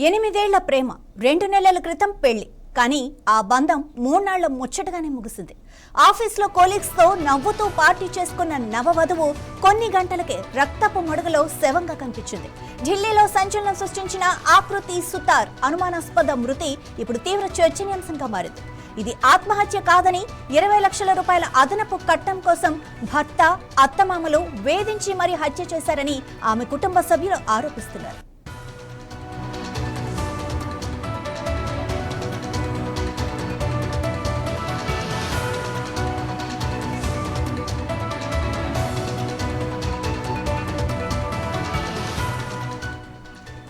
8 ఏళ్ల ప్రేమ 2 నెలల క్రితం పెళ్లి కానీ ఆ బంధం 3 నాళ్ల ముచ్చటగానే ముగిసింది. ఆఫీస్లో కొలీగ్స్ తో నవ్వుతూ పార్టీ చేసుకున్న నవవధువు కొన్ని గంటలకే రక్తపు మడుగులో శవంగా కనిపించింది. ఢిల్లీలో సంచలనం సృష్టించిన ఆకృతి సుతార్ అనుమానాస్పద మృతి ఇప్పుడు తీవ్ర చర్చనీయాంశంగా మారింది. ఇది ఆత్మహత్య కాదని 20 లక్షల రూపాయల అదనపు కట్నం కోసం భర్త, అత్తమామలు వేధించి మరీ హత్య చేశారని ఆమె కుటుంబ సభ్యులు ఆరోపిస్తున్నారు.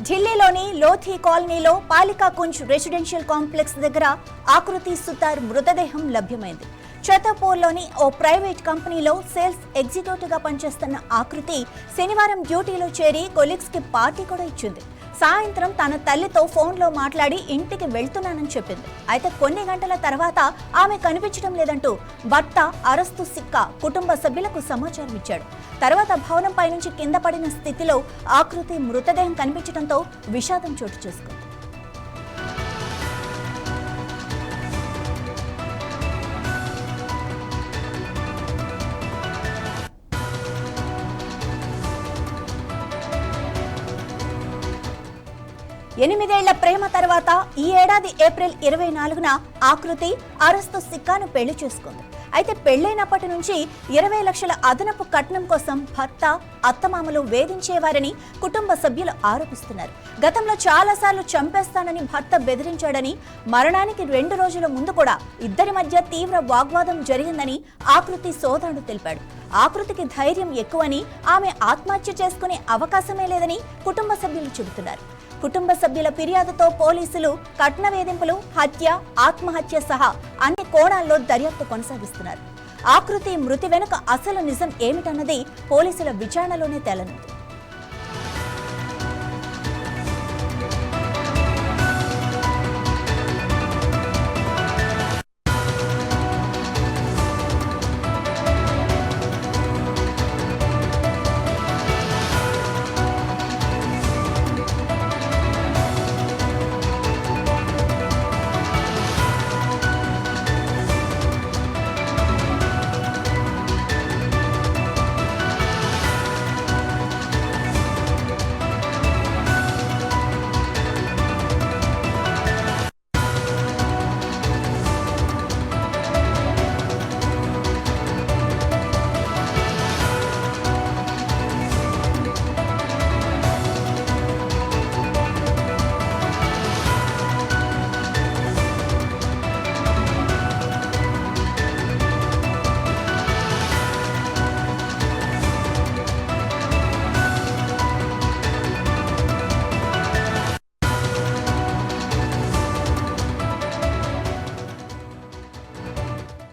ఢిల్లీలోని లోథీ కాలనీలో పాలికా కుంజ్ రెసిడెన్షియల్ కాంప్లెక్స్ దగ్గర ఆకృతి సుతార్ మృతదేహం లభ్యమైంది. ఛతర్పూర్లోని ఓ ప్రైవేట్ కంపెనీలో సేల్స్ ఎగ్జిక్యూటివ్గా పనిచేస్తున్న ఆకృతి శనివారం డ్యూటీలో చేరి కొలీగ్స్ కి పార్టీ కూడా ఇచ్చింది. సాయంత్రం తన తల్లితో ఫోన్లో మాట్లాడి ఇంటికి వెళ్తున్నానని చెప్పింది. అయితే కొన్ని గంటల తర్వాత ఆమె కనిపించడం లేదంటూ భర్త అరెస్టు సిక్క కుటుంబ సభ్యులకు సమాచారం ఇచ్చాడు. తర్వాత భవనంపై నుంచి కింద పడిన స్థితిలో ఆకృతి మృతదేహం కనిపించడంతో విషాదం చోటు చేసుకుంది. ఎనిమిదేళ్ల ప్రేమ తర్వాత ఈ ఏడాది ఏప్రిల్ 24న ఆకృతి అరెస్టు సిక్కాను పెళ్లి చేసుకుంది. అయితే పెళ్లైనప్పటి నుంచి 20 లక్షల అదనపు కట్నం కోసం భర్త, అత్తమామలు వేధించేవారని కుటుంబ సభ్యులు ఆరోపిస్తున్నారు. గతంలో చాలాసార్లు చంపేస్తానని భర్త బెదిరించాడని, మరణానికి 2 రోజుల ముందు కూడా ఇద్దరి మధ్య తీవ్ర వాగ్వాదం జరిగిందని ఆకృతి సోదరుడు తెలిపాడు. ఆకృతికి ధైర్యం ఎక్కువని, ఆమె ఆత్మహత్య చేసుకునే అవకాశమే లేదని కుటుంబ సభ్యులు చెబుతున్నారు. కుటుంబ సభ్యుల ఫిర్యాదుతో పోలీసులు కట్న వేధింపులు, హత్య, ఆత్మహత్య సహా అన్ని కోణాల్లో దర్యాప్తు కొనసాగిస్తున్నారు. ఆకృతి మృతి వెనుక అసలు నిజం ఏమిటన్నది పోలీసుల విచారణలోనే తేలనుంది.